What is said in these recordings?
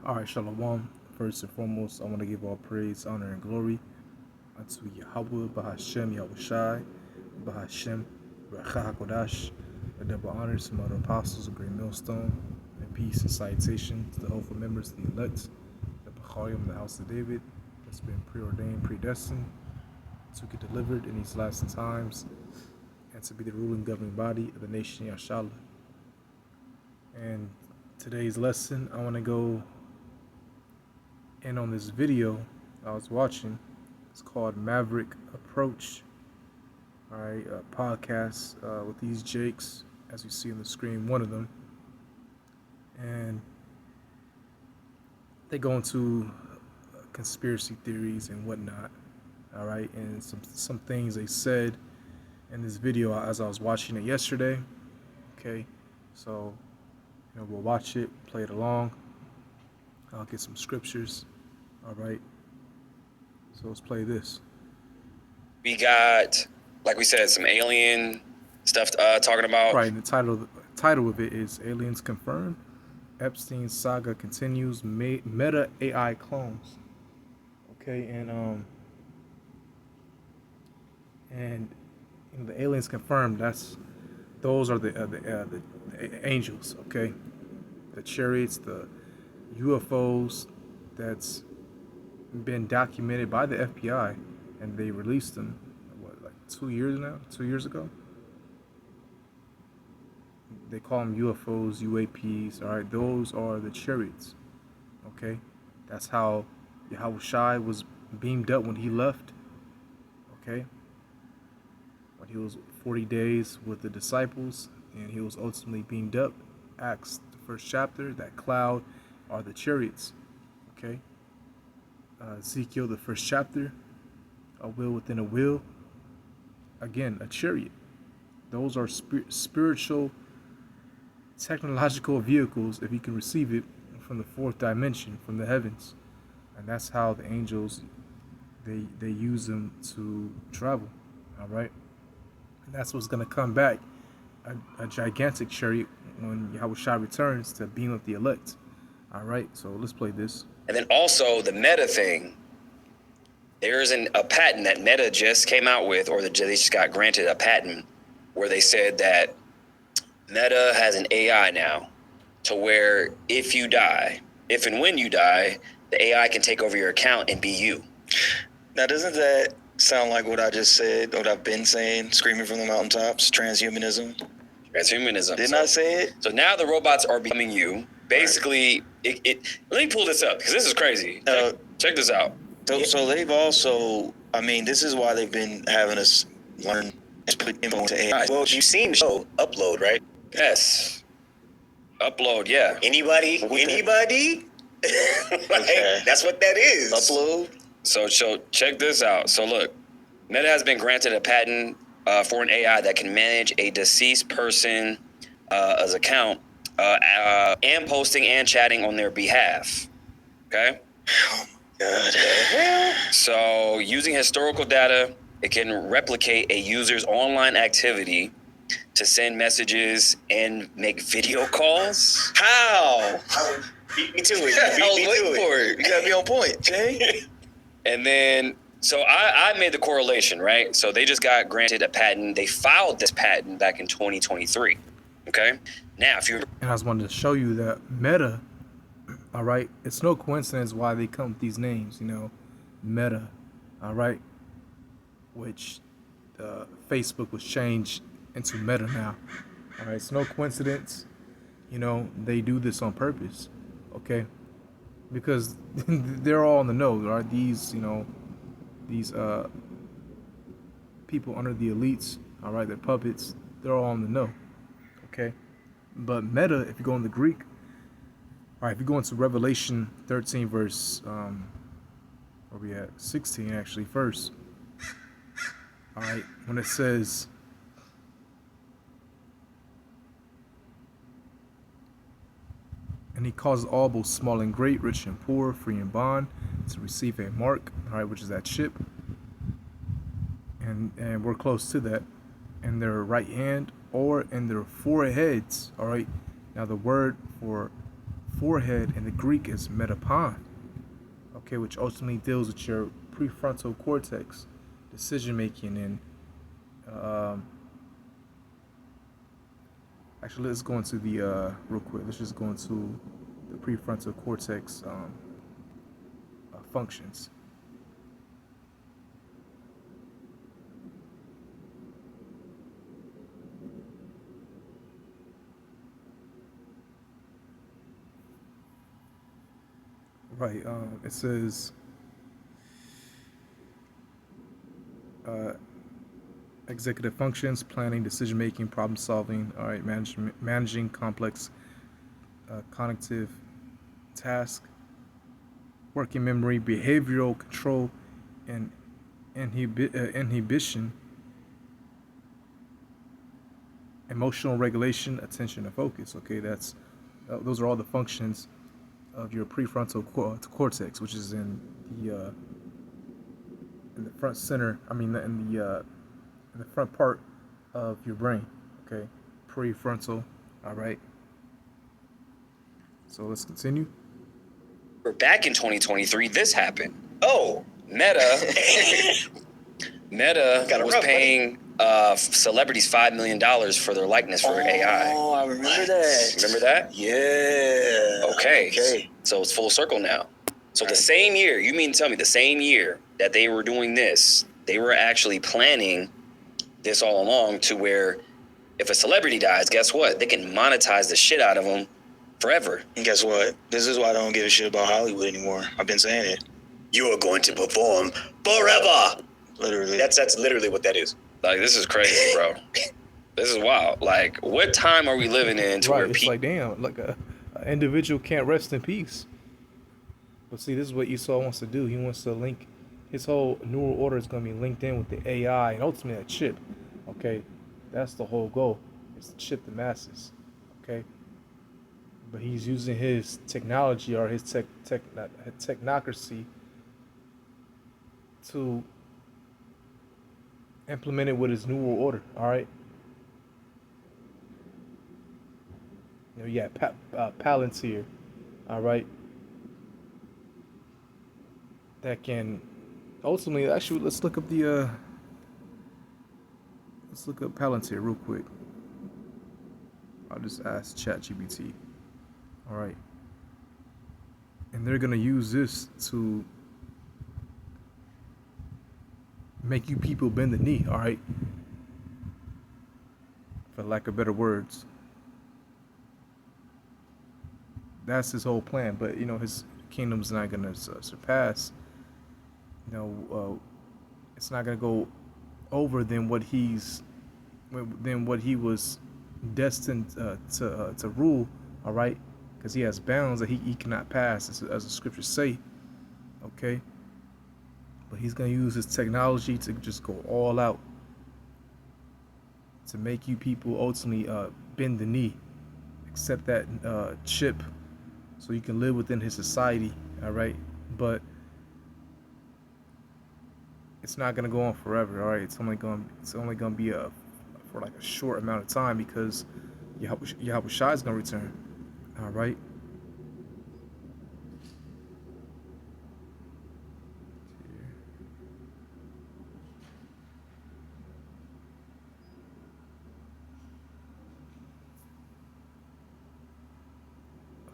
All right, Shalom. First and foremost, I want to give all praise, honor, and glory unto Yahweh, Bahashem, Yahushai, Bahashem, Racha HaKodash. A double honor to my apostles, a great millstone, and peace and citation to the hopeful members of the elect, the Bachayim, the house of David, that's been preordained, predestined to get delivered in these last times and to be the ruling governing body of the nation, Yashala. And today's lesson, I want to go in on this video I was watching. It's called Maverick Approach. All right, a podcast with these Jakes, as you see on the screen, one of them. And they go into conspiracy theories and whatnot. All right, and some things they said in this video as I was watching it yesterday. Okay, so we'll watch it, play it along. I'll get some scriptures. All right, so let's play this. We got, like we said, some alien stuff talking about. Right, and the title of it is Aliens Confirmed. Epstein's saga continues. Meta AI clones. Okay, and the aliens confirmed. Those are the angels. Okay, the chariots, the UFOs. That's been documented by the FBI, and they released them. What, like 2 years now? 2 years ago. They call them UFOs, UAPs. All right, those are the chariots. Okay, that's how Yahushai was beamed up when he left. Okay, when he was 40 days with the disciples, and he was ultimately beamed up. Acts, the first chapter, that cloud are the chariots. Okay, Ezekiel, the first chapter, a wheel within a wheel. Again, a chariot. Those are spiritual, technological vehicles, if you can receive it, from the fourth dimension, from the heavens. And that's how the angels, they use them to travel. All right, and that's what's going to come back, a gigantic chariot when Yahushua returns to beam up the elect. All right, so let's play this. And then also the Meta thing. There's a patent that Meta just came out with, or they just got granted a patent where they said that Meta has an AI now to where if and when you die, the AI can take over your account and be you. Now, doesn't that sound like what I just said, what I've been saying, screaming from the mountaintops, transhumanism? Transhumanism. Didn't I say it? So now the robots are becoming you. Basically, let me pull this up because this is crazy. Check this out. So they've also, this is why they've been having us learn and put info into AI. Well, you've seen the show Upload, right? Yes. Upload, yeah. Anybody? Okay. That's what that is. Upload. So check this out. So look, Meta has been granted a patent for an AI that can manage a deceased person's account and posting and chatting on their behalf. Okay? Oh my God. So using historical data, it can replicate a user's online activity to send messages and make video calls. How? Beat me to it. I was waiting for it. You gotta be on point, Jay. And then, so I made the correlation, right? So they just got granted a patent. They filed this patent back in 2023. Okay? Now, and I just wanted to show you that Meta, all right, it's no coincidence why they come with these names, Meta, all right, which Facebook was changed into Meta now. All right, it's no coincidence, they do this on purpose, okay, because they're all in the know. Right? These people under the elites, all right, they're puppets, they're all in the know, okay. But Meta, if you go in the Greek, all right, if you go into Revelation 13 verse, where we at 16 actually first, all right, when it says, and he causes all, both small and great, rich and poor, free and bond, to receive a mark, all right, which is that chip, and we're close to that, in their right hand or in their foreheads, all right. Now the word for forehead in the Greek is metapon, okay, which ultimately deals with your prefrontal cortex, decision making, and actually, let's go into the real quick. Let's just go into the prefrontal cortex functions. Right. It says executive functions: planning, decision making, problem solving. All right, managing complex cognitive tasks, working memory, behavioral control, and inhibition, emotional regulation, attention, and focus. Okay, those are all the functions of your prefrontal cortex, which is in the front center. I mean, in the front part of your brain. Okay, prefrontal. All right. So let's continue. Back in 2023, this happened. Oh, Meta Got it was rough, paying celebrities $5 million for their likeness for AI. Oh, I remember that. Remember that? yeah. Okay. So it's full circle now. So the same year, you mean to tell me the same year that they were doing this, they were actually planning this all along to where if a celebrity dies, guess what? They can monetize the shit out of them forever. And guess what? This is why I don't give a shit about Hollywood anymore. I've been saying it. You are going to perform forever. Literally. That's literally what that is. Like, this is crazy, bro. This is wild. Like, what time are we living in to where Right. It's people... like, damn, like a individual can't rest in peace. But see, this is what Esau wants to do. He wants to link his whole neural order is going to be linked in with the AI and ultimately a chip. Okay, that's the whole goal. It's to chip the masses. Okay, but he's using his technology or his technocracy to implement it with his neural order. All right. You know, yeah, Palantir. All right. That can ultimately, actually, let's look up Palantir real quick. I'll just ask ChatGPT. All right, and they're gonna use this to make you people bend the knee. All right, for lack of better words. That's his whole plan. But you know, his kingdom's not gonna surpass. You know, it's not gonna go over than what he was destined to rule. All right, because he has bounds that he cannot pass, as the scriptures say. Okay, but he's gonna use his technology to just go all out to make you people ultimately bend the knee, accept that chip, so you can live within his society. All right, but it's not gonna go on forever. All right, it's only gonna be for like a short amount of time because Yahweh Shai is gonna return. All right.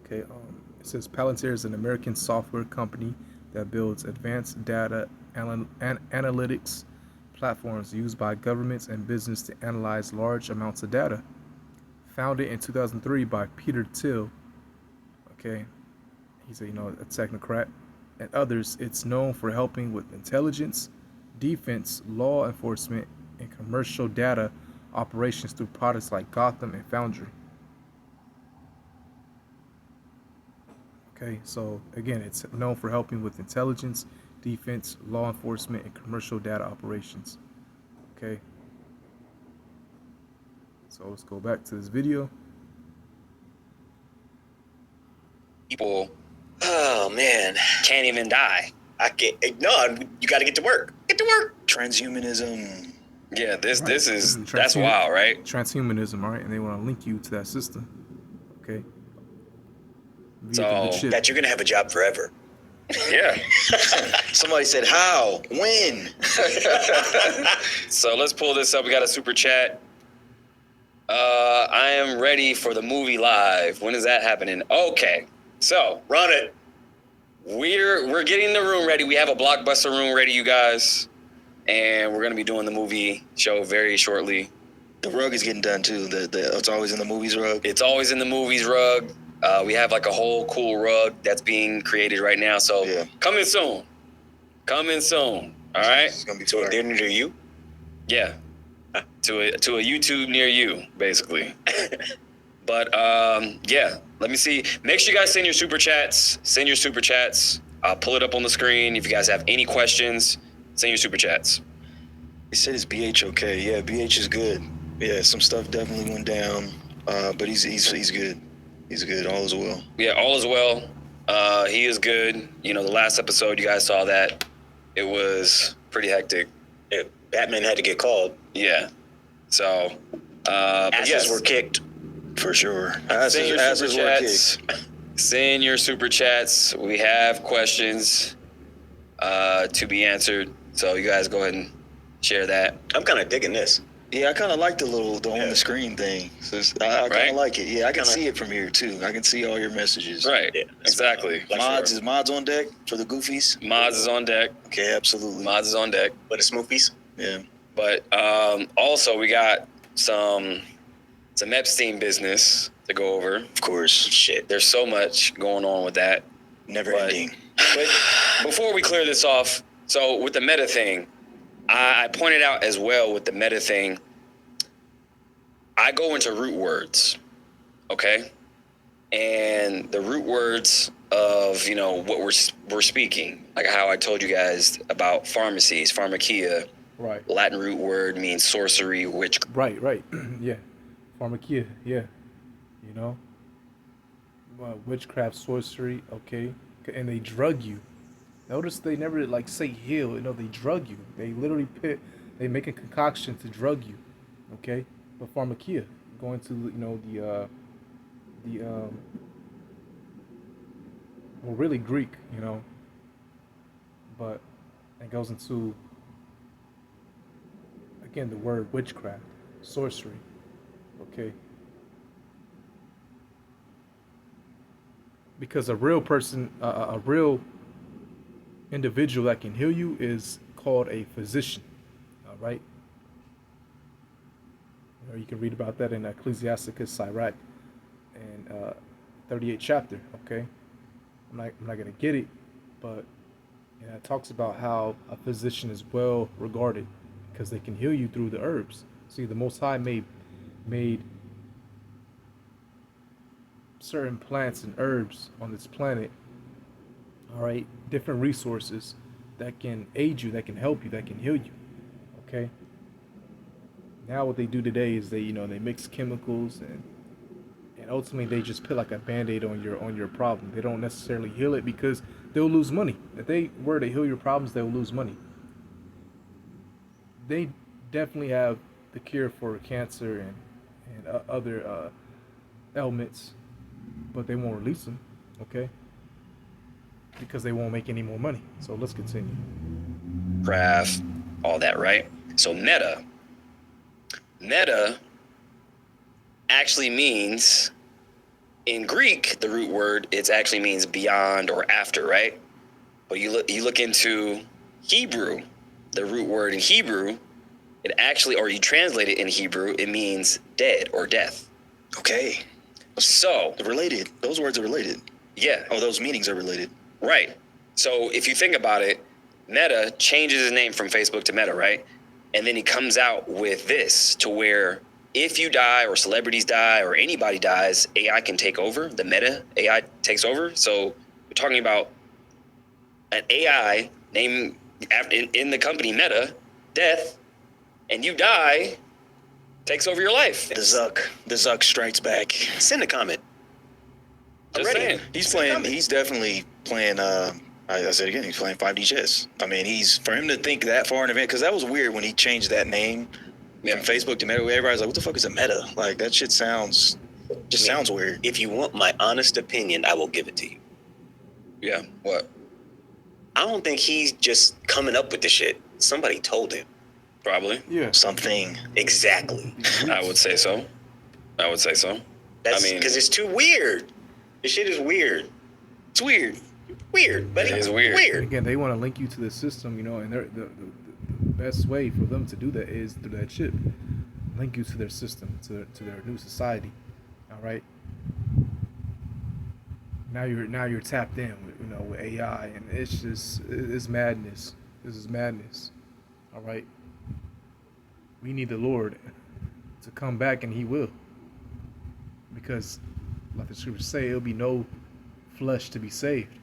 Okay. It says Palantir is an American software company that builds advanced data analytics platforms used by governments and business to analyze large amounts of data. Founded in 2003 by Peter Thiel, okay, he's a technocrat, and others. It's known for helping with intelligence, defense, law enforcement, and commercial data operations through products like Gotham and Foundry. Okay, so again, it's known for helping with intelligence, defense, law enforcement, and commercial data operations. Okay. So let's go back to this video. People Oh man, can't even die. I can't. No, you got to get to work. Get to work. Transhumanism. Yeah, this is Right. that's wild, right? Transhumanism, all right, and they want to link you to that system. Okay. Via So- the chip. That you're gonna have a job forever. Yeah. Somebody said, how? When? So let's pull this up. We got a super chat. I am ready for the movie live. When is that happening? Okay. So Run it. we're getting the room ready. We have a blockbuster room ready, you guys. And we're gonna be doing the movie show very shortly. The rug is getting done too. The it's always in the movies rug. It's always in the movies rug. We have like a whole cool rug that's being created right now. So Yeah. coming soon. Coming soon. All right. It's gonna be So fire. they're near you. Yeah. To a YouTube near you, basically. But yeah, let me see. Make sure you guys send your super chats. Send your super chats. I'll pull it up on the screen. If you guys have any questions, send your super chats. He said his BH okay. Yeah, BH is good. Yeah, some stuff definitely went down, but he's good. He's good. All is well. Yeah, all is well. He is good. You know, the last episode you guys saw that. It was pretty hectic. Yeah, Batman had to get called. Yeah. So but Asses yes, were kicked. For sure. send your Asses super were chats. kicked. Send your super chats. We have questions to be answered. So you guys go ahead and share that. I'm kind of digging this. Yeah, I kind of like the on Yeah. the screen thing. So I kind Right? of like it. Yeah, I can Kinda- see it from here too. I can see all your messages. Right. Yeah, that's Exactly. Like Mods sure. is mods on deck for the goofies. Mods is on deck. Okay, absolutely. Mods is on deck. But the Smoofies. Yeah. But also we got some Epstein business to go over. Of course. Shit. There's so much going on with that. Never But- ending. But before we clear this off, so with the meta thing, I pointed out as well with the meta thing, I go into root words, okay? And the root words of, you know, what we're speaking, like how I told you guys about pharmacies, pharmakia, Right. Latin root word means sorcery, witch. Right. Yeah. Pharmakia. Yeah. You know. Witchcraft, sorcery. Okay. And they drug you. Notice they never like say heal. You know, they drug you. They literally they make a concoction to drug you. Okay. But pharmakia, going to well, really Greek. You know. But it goes into, again, the word witchcraft, sorcery. Okay. Because a real person, a real individual that can heal you is called a physician. All right. You know, you can read about that in Ecclesiasticus Sirach and 38th chapter. Okay. I'm not gonna get it, but it talks about how a physician is well regarded because they can heal you through the herbs. See, the Most High made certain plants and herbs on this planet, all right, different resources that can aid you, that can help you, that can heal you. Okay. Now what they do today is they mix chemicals and ultimately they just put like a band-aid on your problem. They don't necessarily heal it because they'll lose money. If they were to heal your problems, they'll lose money. They definitely have the cure for cancer and other ailments, but they won't release them, okay? Because they won't make any more money. So let's continue. Craft, all that, right? So meta actually means, in Greek, the root word, it actually means beyond or after, right? But you look into Hebrew, the root word in Hebrew, it actually, or you translate it in Hebrew, it means dead or death. Okay. So, They're related. Those words are related. yeah, Oh, those meanings are related. right. So if you think about it, Meta changes his name from Facebook to Meta, right? And then he comes out with this to where if you die or celebrities die or anybody dies, AI can take over. The Meta AI takes over. So we're talking about an AI named in the company Meta, death, and you die, takes over your life. The Zuck strikes back. Send a comment. Just Already. saying. He's Send a playing. comment. He's definitely playing. I said again, he's playing 5D chess. I mean, for him to think that far in advance, because that was weird when he changed that name Yeah. from Facebook to Meta. Everybody's like, "What the fuck is a Meta?" Like that shit sounds Just sounds weird. If you want my honest opinion, I will give it to you. Yeah. What? I don't think he's just coming up with the shit. Somebody told him. Probably. Yeah. Something. Exactly. I would say so. That's I mean, because it's too weird. This shit is weird. It's weird. Weird, buddy. It is weird. And again, they want to link you to the system, you know, and the best way for them to do that is through that chip. Link you to their system, to their new society. All right. Now you're tapped in with, you know, with AI, and it's madness. This is madness. All right. We need the Lord to come back, and He will, because, like the scriptures say, it'll be no flesh to be saved.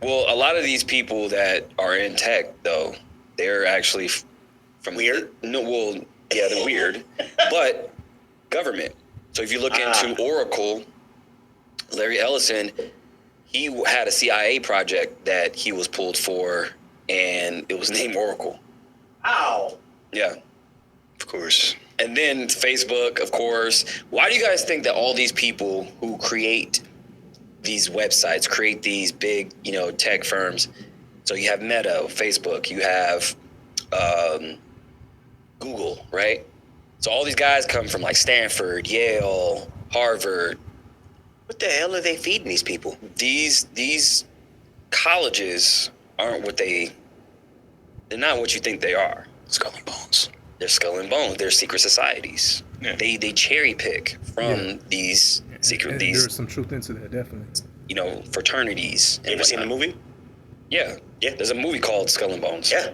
Well, a lot of these people that are in tech, though, they're actually from Weird? No, well, yeah, they're weird, but government. So if you look into Oracle, Larry Ellison, he had a CIA project that he was pulled for, and it was named Oracle. Ow. Yeah. Of course. And then Facebook, of course. Why do you guys think that all these people who create these websites, create these big, you know, tech firms? So you have Meta, Facebook, you have Google, right? So all these guys come from like Stanford, Yale, Harvard. What the hell are they feeding these people? These colleges aren't they're not what you think they are. Skull and bones. They're skull and bones. They're secret societies. Yeah. They cherry pick from these secret And these there's some truth into that, definitely. you know, fraternities. You ever seen the movie? Yeah. Yeah. There's a movie called Skull and Bones. Yeah.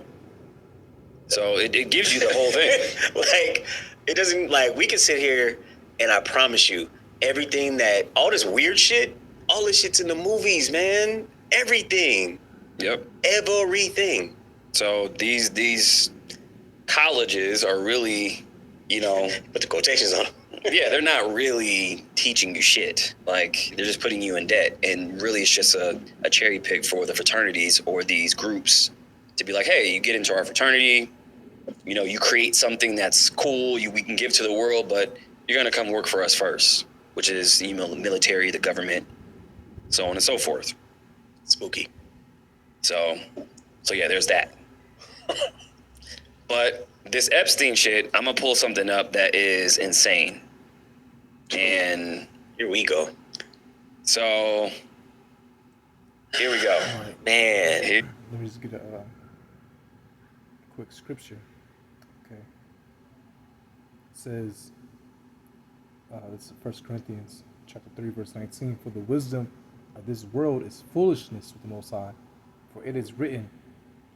So it gives you the whole thing. Like, it doesn't, like, we can sit here and I promise you, everything that, all this weird shit, all this shit's in the movies, man. Everything. Yep. Everything. So these colleges are really, you know, Put the quotations on. yeah, they're not really teaching you shit. Like, they're just putting you in debt. And really, it's just a cherry pick for the fraternities or these groups to be like, hey, you get into our fraternity, you know, you create something that's cool, we can give to the world, but you're going to come work for us first, which is, you know, the military, the government, so on and so forth. Spooky. So yeah, there's that. But this Epstein shit, I'm going to pull something up that is insane. And Here we go. so here we go. All right. Man. Here- Let me just get a quick scripture. Okay. It says, this is 1 Corinthians chapter 3, verse 19. For the wisdom of this world is foolishness with the Most High. For it is written,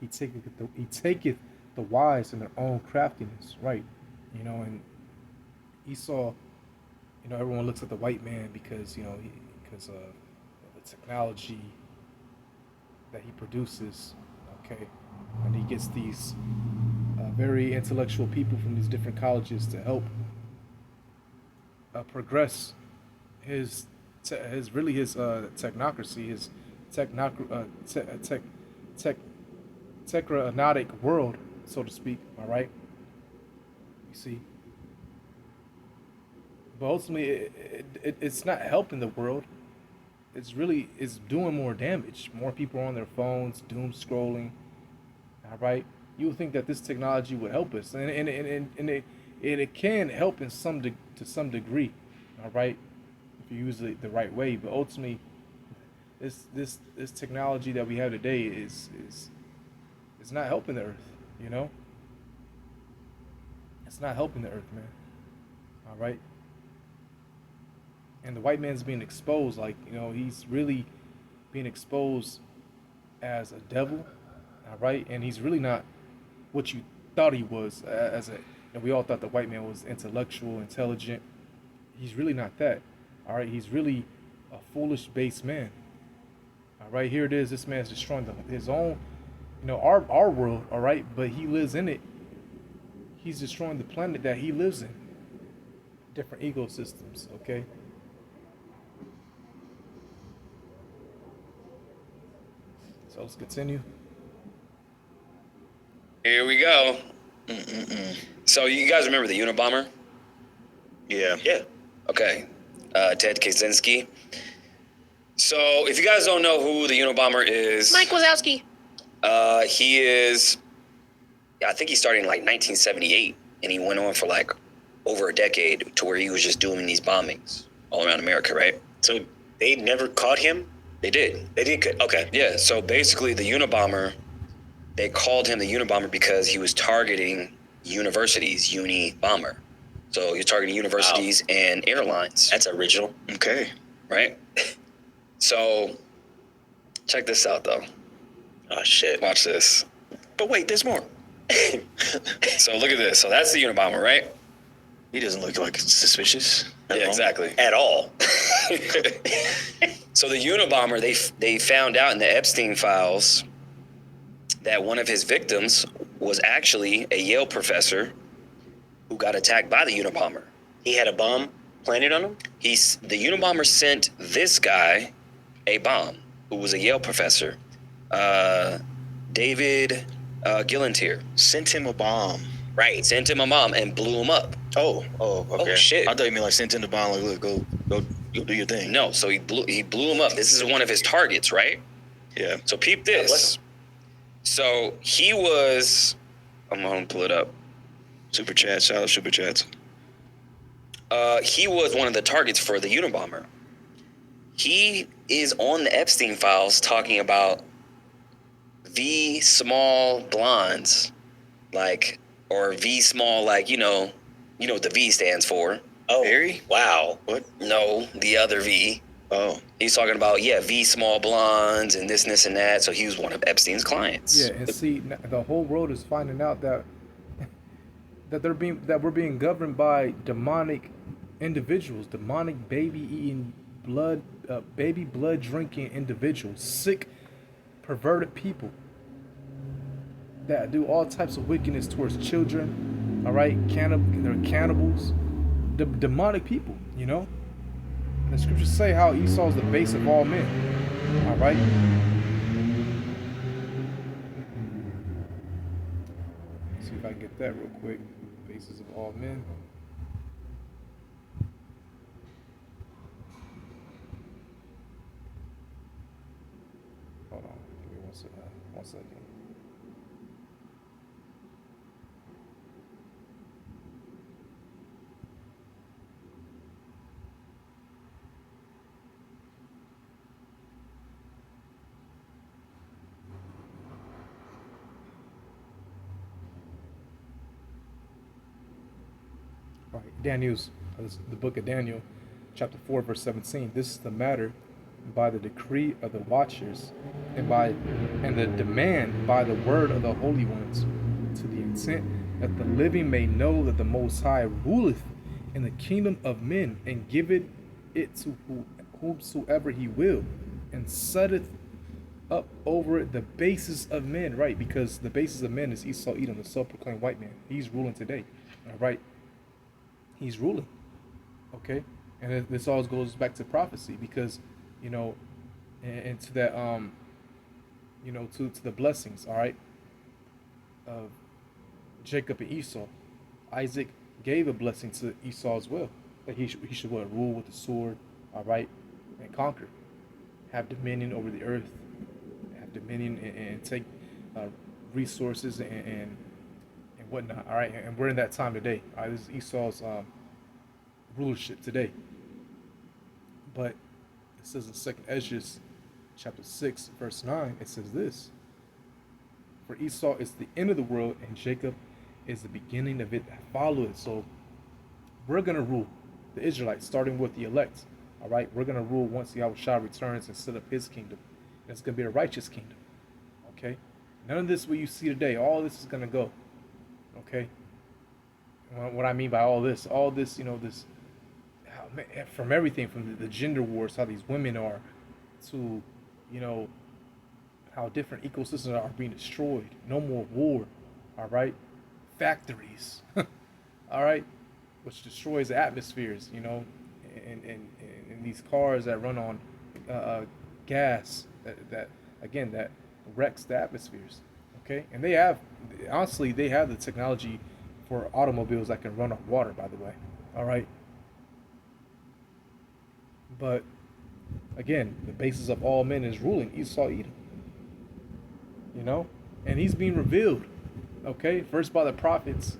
He taketh the wise in their own craftiness. Right. You know, and Esau, you know, everyone looks at the white man because, you know, because of the technology that he produces, okay, and he gets these very intellectual people from these different colleges to help progress his technocracy, his technocratic world, so to speak. All right, you see, but ultimately, it's not helping the world. It's doing more damage. More people are on their phones, doom scrolling. All right, you would think that this technology would help us, and it can help to some degree. All right, if you use it the right way. But ultimately, this technology that we have today is not helping the earth. You know, it's not helping the earth, man. All right. And the white man's being exposed, like, you know, he's really being exposed as a devil, all right? And he's really not what you thought he was. And we all thought the white man was intellectual, intelligent. He's really not that, all right? He's really a foolish, base man, all right? Here it is. This man's destroying his own, you know, our world, all right? But he lives in it. He's destroying the planet that he lives in. Different ecosystems, okay? So let's continue. Here we go. So you guys remember the Unabomber? Yeah. Yeah. Okay. Ted Kaczynski. So, if you guys don't know who the Unabomber is, Mike Wazowski. he is. I think he started in like 1978, and he went on for like over a decade to where he was just doing these bombings all around America, right? So they never caught him? They did. They did. Okay. Yeah. So basically, the Unabomber, they called him the Unabomber because he was targeting universities, uni bomber. So you're targeting universities and airlines. That's original. Okay. Right? So check this out, though. Oh, shit. Watch this. But wait, there's more. So look at this. So that's the Unabomber, right? He doesn't look like suspicious. Yeah, exactly. At all. So the Unabomber, they found out in the Epstein files that one of his victims was actually a Yale professor who got attacked by the Unabomber. He had a bomb planted on him? The Unabomber sent this guy a bomb, who was a Yale professor, David Gillantier. Sent him a bomb. Right, sent him a bomb and blew him up. Oh, okay. Oh, shit. I thought you meant like sent him the bomb. Like, look, go do your thing. No, so he blew him up. This is one of his targets, right? Yeah. So peep bless this. him. So he was. I'm gonna pull it up. Super chat. Shout out super chats. He was one of the targets for the Unabomber. He is on the Epstein files talking about V small blondes, like, or V small, like, you know what the V stands for. Oh, Harry? wow. What? No, the other V. Oh. He's talking about, V small blondes and this and that. So he was one of Epstein's clients. Yeah, and see, the whole world is finding out that we're being governed by demonic individuals, demonic baby eating baby blood drinking individuals, sick, perverted people that do all types of wickedness towards children. All right, they're cannibals, demonic people. You know, and the scriptures say how Esau is the base of all men. All right. See if I can get that real quick. Bases of all men. Hold on. Give me 1 second. All right, the book of Daniel, chapter 4, verse 17. This is the matter by the decree of the watchers and the demand by the word of the holy ones, to the intent that the living may know that the Most High ruleth in the kingdom of men, and giveth it to whomsoever he will, and setteth up over it the bases of men, right? Because the bases of men is Esau Edom, the self-proclaimed white man. He's ruling today, all right? He's ruling, okay? And this always goes back to prophecy, because, and to that, to the blessings, all right, of Jacob and Esau. Isaac gave a blessing to Esau as well, that he should what, rule with the sword, all right, and conquer, have dominion over the earth, have dominion and take resources and whatnot, all right. And we're in that time today. All right, this is Esau's rulership today. But it says in 2nd Ezra, chapter 6, verse 9, it says this: for Esau is the end of the world, and Jacob is the beginning of it that followeth. So we're going to rule, the Israelites, starting with the elect. All right, we're going to rule once Yahushua returns and set up his kingdom. And it's going to be a righteous kingdom. Okay? None of this what you see today, all this is going to go. Okay? What I mean by all this, this, from everything, from the gender wars, how these women are, to, how different ecosystems are being destroyed. No more war. All right? Factories. All right? Which destroys the atmospheres, and these cars that run on gas that wrecks the atmospheres. Okay? And they have the technology for automobiles that can run on water, by the way. All right? But again, the basis of all men is ruling Esau Edom. You know, and he's being revealed. Okay, first by the prophets.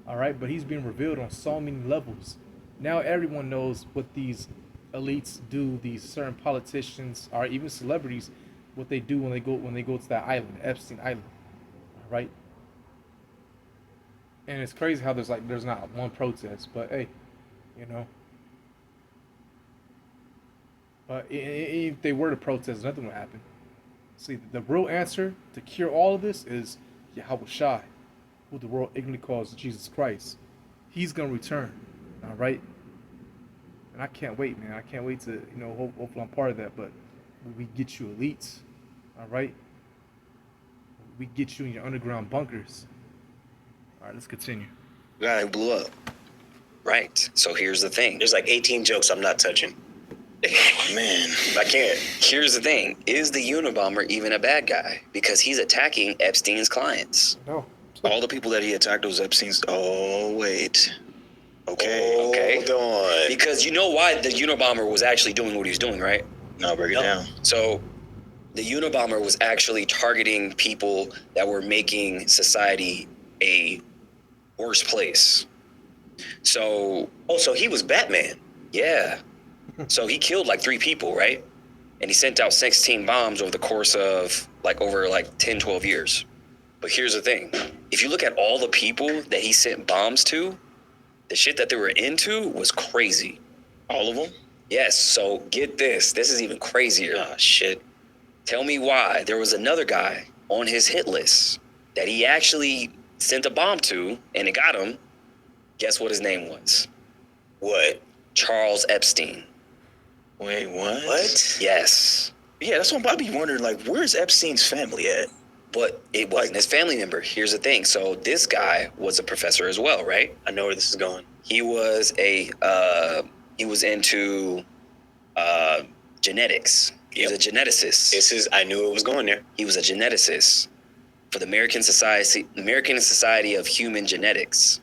All right, but he's being revealed on so many levels. Now everyone knows what these elites do. These certain politicians, or even celebrities, what they do when they go to that island, Epstein Island. All right, and it's crazy how there's not one protest, but hey, you know. But if they were to protest, nothing would happen. See, the real answer to cure all of this is Yahweh Shai, who the world ignorantly calls Jesus Christ. He's gonna return, all right. And I can't wait, man. I can't wait to, hopefully I'm part of that. But we get you elites, all right. We get you in your underground bunkers. All right, let's continue. Guy who blew up. Right. So here's the thing. There's like 18 jokes I'm not touching. Man, I can't. Here's the thing. Is the Unabomber even a bad guy? Because he's attacking Epstein's clients. No. all the people that he attacked was Epstein's. Oh, wait. Okay. Okay. Hold on. Because you know why the Unabomber was actually doing what he was doing, right? No, break it down. So the Unabomber was actually targeting people that were making society a worse place. So, so he was Batman. yeah. So he killed like 3 people, right? And he sent out 16 bombs over the course of over 10, 12 years. But here's the thing. If you look at all the people that he sent bombs to, the shit that they were into was crazy. All of them? Yes, so get this. This is even crazier. Oh, shit. Tell me why there was another guy on his hit list that he actually sent a bomb to, and it got him. Guess what his name was? What? Charles Epstein. Wait, what? What? Yes. Yeah, that's what Bobby wondered. Where's Epstein's family at? But it wasn't his family member. Here's the thing. So this guy was a professor as well, right? I know where this is going. He was he was into genetics. He was a geneticist. I knew it was going there. He was a geneticist for the American Society of Human Genetics.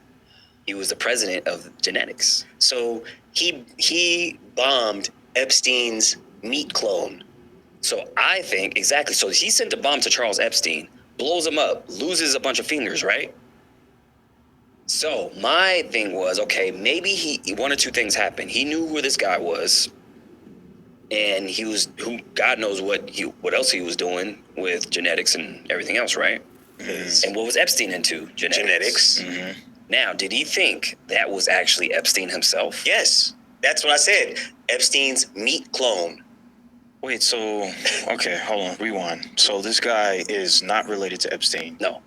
He was the president of genetics. So he bombed Epstein's meat clone. So I think, exactly. So he sent a bomb to Charles Epstein, blows him up, loses a bunch of fingers, right? So my thing was, okay, maybe one or two things happened. He knew who this guy was, and God knows what else he was doing with genetics and everything else, right? Mm-hmm. And what was Epstein into? Genetics. Mm-hmm. Now, did he think that was actually Epstein himself? Yes, that's what I said. Epstein's meat clone. Wait, so, okay, hold on, rewind. So this guy is not related to Epstein, No.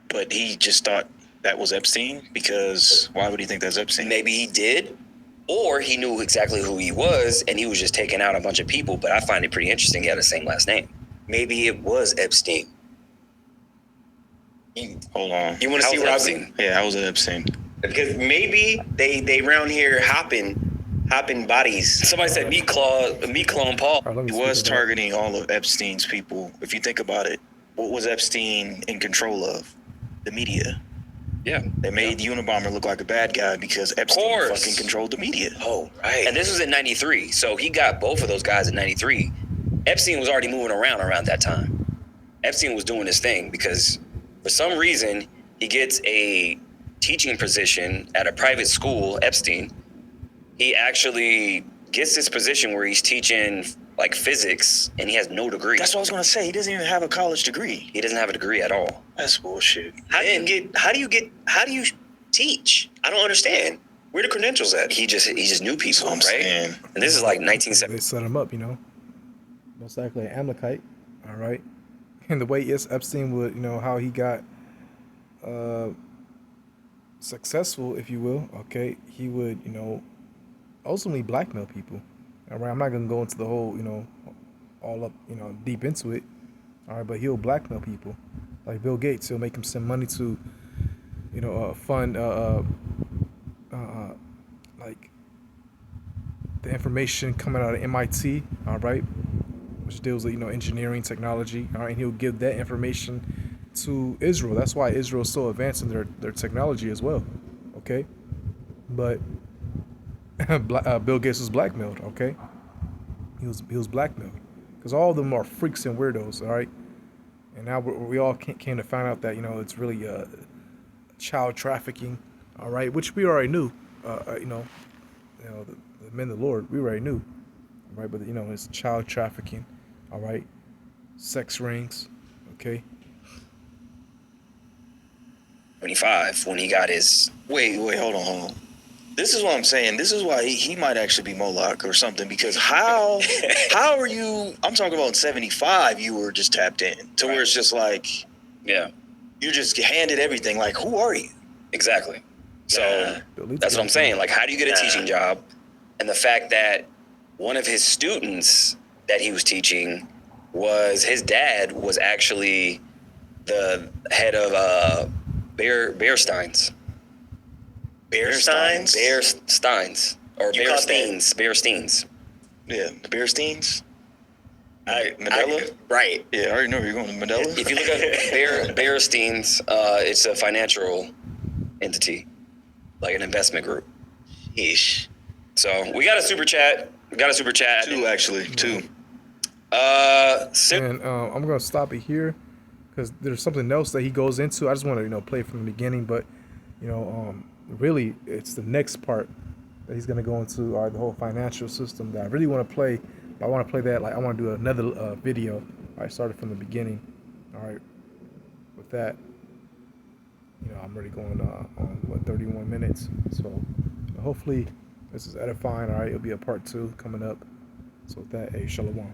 but he just thought that was Epstein because why would he think that's Epstein? Maybe he did, or he knew exactly who he was, and he was just taking out a bunch of people. But I find it pretty interesting he had the same last name. Maybe it was Epstein. Hold on. You want to see How's where Epstein? Yeah, I was at Epstein. Because maybe they round here hopping bodies. Somebody said meat clone Paul. All right, let me He speak was to that. targeting all of Epstein's people. If you think about it, what was Epstein in control of? The media. Yeah. They made the Unabomber look like a bad guy because Epstein course. fucking controlled the media. Oh, right. And this was in 93. So he got both of those guys in 93. Epstein was already moving around that time. Epstein was doing his thing because for some reason he gets a teaching position at a private school, Epstein. He actually gets this position where he's teaching physics and he has no degree. That's what I was gonna say. He doesn't even have a college degree. He doesn't have a degree at all. That's bullshit. How do you teach? I don't understand. Where the credentials at? He just knew people, I'm right? saying. And this is 1970. They set him up, most likely an Amalekite, all right. And the way Epstein would, how he got successful, if you will, okay, he would, ultimately blackmail people. All right, I'm not gonna go into the whole, all up, deep into it. All right, but he'll blackmail people, like Bill Gates. He'll make him send money to, fund, like the information coming out of MIT. All right, which deals with engineering technology. All right, and he'll give that information to Israel. That's why Israel is so advanced in their technology as well. Okay, but Bill Gates was blackmailed. Okay, he was blackmailed, because all of them are freaks and weirdos. All right, and now we all came to find out that it's really child trafficking. All right, which we already knew. The men of the Lord, we already knew. Right, but it's child trafficking. All right, sex rings. Okay. 25 when he got his. Wait, hold on. This is what I'm saying. This is why he might actually be Moloch or something. Because how are you? I'm talking about in 75. You were just tapped in to where it's just like, Yeah, you just handed everything. Like, who are you? exactly. So Nah. that's what I'm saying. Like, how do you get a teaching job? And the fact that one of his students that he was teaching was his dad was actually the head of Bearsteins. Bearsteins? Bearsteins. Or You caught that? Bearsteins. Yeah, the Bearsteins. I- Mandela? right. Yeah, I already know you're going to Mandela. If you look up Bearsteins, it's a financial entity, like an investment group. Yeesh. So we got a super chat. Two, actually. Two. And I'm gonna stop it here because there's something else that he goes into. I just want to play it from the beginning, but really it's the next part that he's gonna go into, the whole financial system that I really want to play. But I want to play that, like I want to do another video. All right, started from the beginning. All right, with that, I'm already going on 31 minutes. So hopefully this is edifying. All right, it'll be a part 2 coming up. So with that, hey, shalom.